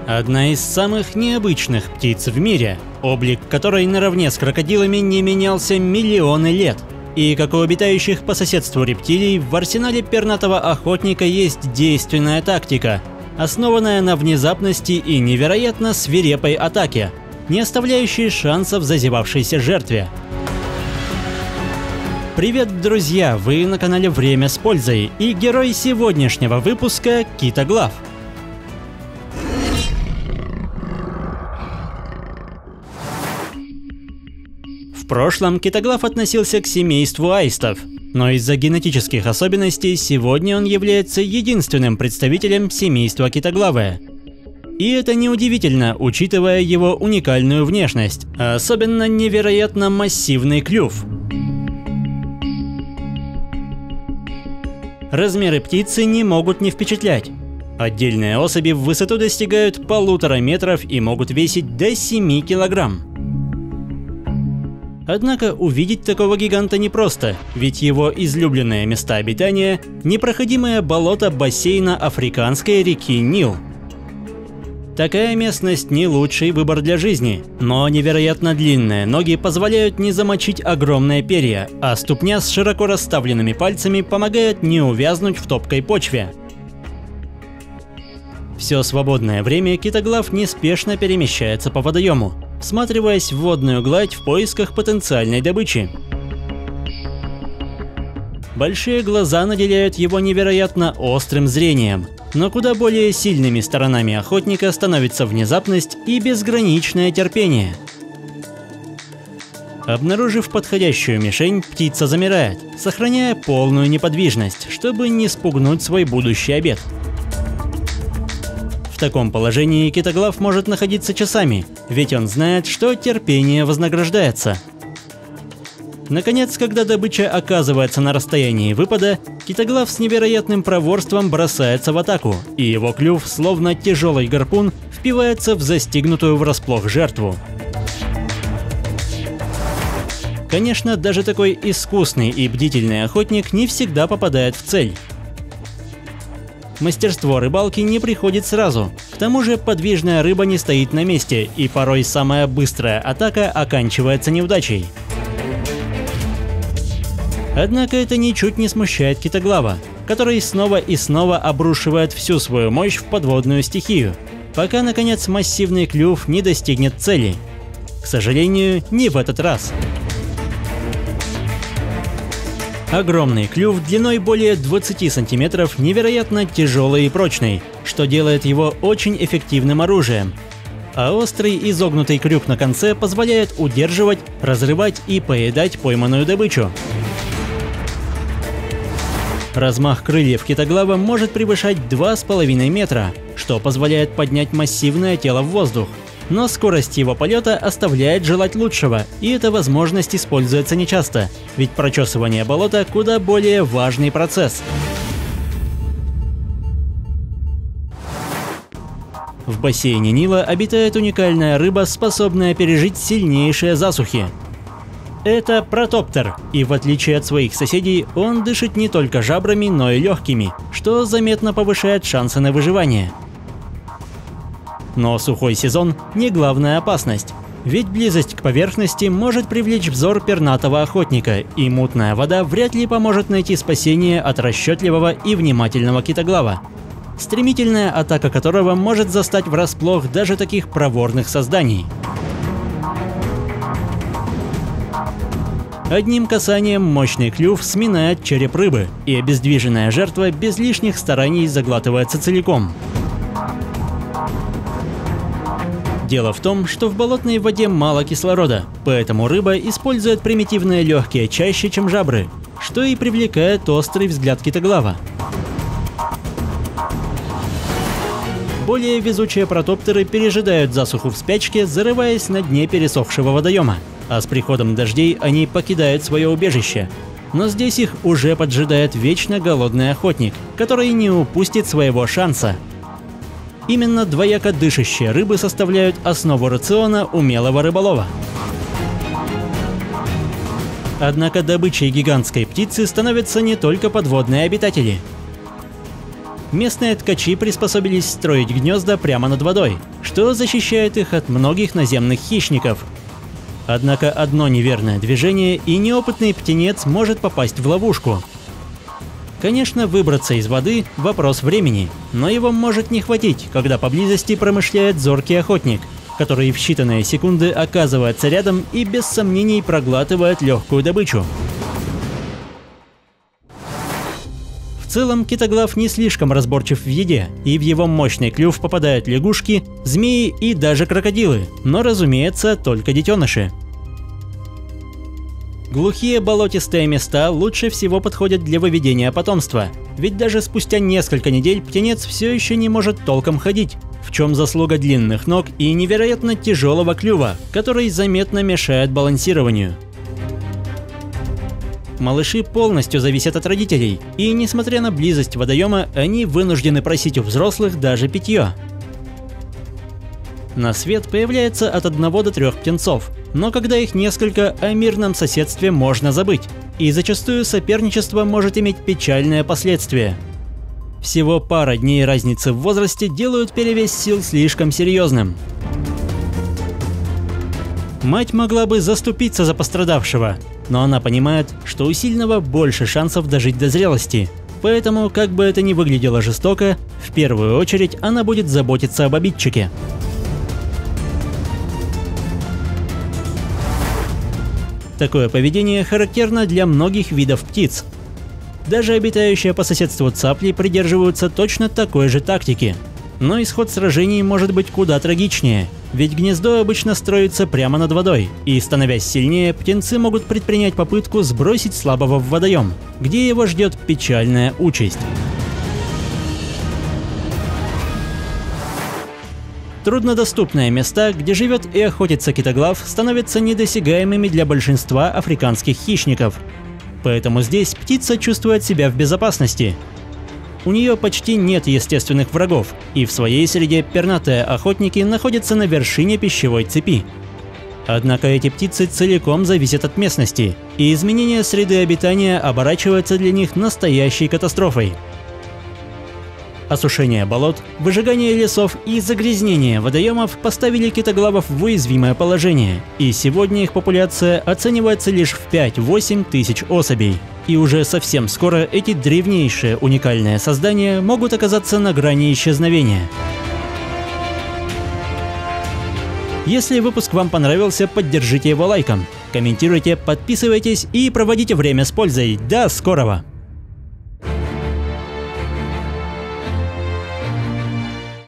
Одна из самых необычных птиц в мире, облик которой наравне с крокодилами не менялся миллионы лет. И как у обитающих по соседству рептилий, в арсенале пернатого охотника есть действенная тактика, основанная на внезапности и невероятно свирепой атаке, не оставляющей шансов зазевавшейся жертве. Привет, друзья! Вы на канале Время с пользой, и герой сегодняшнего выпуска – китоглав. В прошлом китоглав относился к семейству аистов, но из-за генетических особенностей сегодня он является единственным представителем семейства китоглавые. И это неудивительно, учитывая его уникальную внешность, а особенно невероятно массивный клюв. Размеры птицы не могут не впечатлять. Отдельные особи в высоту достигают 1,5 метра и могут весить до 7 килограмм. Однако увидеть такого гиганта непросто, ведь его излюбленные места обитания – непроходимое болото бассейна африканской реки Нил. Такая местность не лучший выбор для жизни, но невероятно длинные ноги позволяют не замочить огромные перья, а ступня с широко расставленными пальцами помогает не увязнуть в топкой почве. Все свободное время китоглав неспешно перемещается по водоему, всматриваясь в водную гладь в поисках потенциальной добычи. Большие глаза наделяют его невероятно острым зрением, но куда более сильными сторонами охотника становится внезапность и безграничное терпение. Обнаружив подходящую мишень, птица замирает, сохраняя полную неподвижность, чтобы не спугнуть свой будущий обед. В таком положении китоглав может находиться часами, ведь он знает, что терпение вознаграждается. Наконец, когда добыча оказывается на расстоянии выпада, китоглав с невероятным проворством бросается в атаку, и его клюв, словно тяжелый гарпун, впивается в застигнутую врасплох жертву. Конечно, даже такой искусный и бдительный охотник не всегда попадает в цель. Мастерство рыбалки не приходит сразу. К тому же подвижная рыба не стоит на месте, и порой самая быстрая атака оканчивается неудачей. Однако это ничуть не смущает китоглава, который снова и снова обрушивает всю свою мощь в подводную стихию, пока, наконец, массивный клюв не достигнет цели. К сожалению, не в этот раз. Огромный клюв длиной более 20 сантиметров невероятно тяжелый и прочный, что делает его очень эффективным оружием. А острый изогнутый крюк на конце позволяет удерживать, разрывать и поедать пойманную добычу. Размах крыльев китоглава может превышать 2,5 метра, что позволяет поднять массивное тело в воздух. Но скорость его полета оставляет желать лучшего, и эта возможность используется нечасто, ведь прочесывание болота куда более важный процесс. В бассейне Нила обитает уникальная рыба, способная пережить сильнейшие засухи. Это протоптер, и в отличие от своих соседей, он дышит не только жабрами, но и легкими, что заметно повышает шансы на выживание. Но сухой сезон не главная опасность, ведь близость к поверхности может привлечь взор пернатого охотника, и мутная вода вряд ли поможет найти спасение от расчетливого и внимательного китоглава, стремительная атака которого может застать врасплох даже таких проворных созданий. Одним касанием мощный клюв сминает череп рыбы, и обездвиженная жертва без лишних стараний заглатывается целиком. Дело в том, что в болотной воде мало кислорода, поэтому рыба использует примитивные легкие чаще, чем жабры, что и привлекает острый взгляд китоглава. Более везучие протоптеры пережидают засуху в спячке, зарываясь на дне пересохшего водоема, а с приходом дождей они покидают свое убежище. Но здесь их уже поджидает вечно голодный охотник, который не упустит своего шанса. Именно двояко дышащие рыбы составляют основу рациона умелого рыболова. Однако добычей гигантской птицы становятся не только подводные обитатели. Местные ткачи приспособились строить гнезда прямо над водой, что защищает их от многих наземных хищников. Однако одно неверное движение, и неопытный птенец может попасть в ловушку. Конечно, выбраться из воды – вопрос времени, но его может не хватить, когда поблизости промышляет зоркий охотник, который в считанные секунды оказывается рядом и без сомнений проглатывает легкую добычу. В целом, китоглав не слишком разборчив в еде, и в его мощный клюв попадают лягушки, змеи и даже крокодилы, но, разумеется, только детеныши. Глухие болотистые места лучше всего подходят для выведения потомства, ведь даже спустя несколько недель птенец все еще не может толком ходить, в чем заслуга длинных ног и невероятно тяжелого клюва, который заметно мешает балансированию. Малыши полностью зависят от родителей, и несмотря на близость водоема, они вынуждены просить у взрослых даже питье. На свет появляется от 1 до 3 птенцов, но когда их несколько, о мирном соседстве можно забыть, и зачастую соперничество может иметь печальные последствия. Всего пара дней разницы в возрасте делают перевес сил слишком серьезным. Мать могла бы заступиться за пострадавшего, но она понимает, что у сильного больше шансов дожить до зрелости. Поэтому, как бы это ни выглядело жестоко, в первую очередь она будет заботиться об обидчике. Такое поведение характерно для многих видов птиц. Даже обитающие по соседству цапли придерживаются точно такой же тактики. Но исход сражений может быть куда трагичнее, ведь гнездо обычно строится прямо над водой, и, становясь сильнее, птенцы могут предпринять попытку сбросить слабого в водоем, где его ждет печальная участь. Труднодоступные места, где живет и охотится китоглав, становятся недосягаемыми для большинства африканских хищников. Поэтому здесь птица чувствует себя в безопасности. У нее почти нет естественных врагов, и в своей среде пернатые охотники находятся на вершине пищевой цепи. Однако эти птицы целиком зависят от местности, и изменение среды обитания оборачивается для них настоящей катастрофой. Осушение болот, выжигание лесов и загрязнение водоемов поставили китоглавов в уязвимое положение, и сегодня их популяция оценивается лишь в 5-8 тысяч особей. И уже совсем скоро эти древнейшие уникальные создания могут оказаться на грани исчезновения. Если выпуск вам понравился, поддержите его лайком, комментируйте, подписывайтесь и проводите время с пользой. До скорого!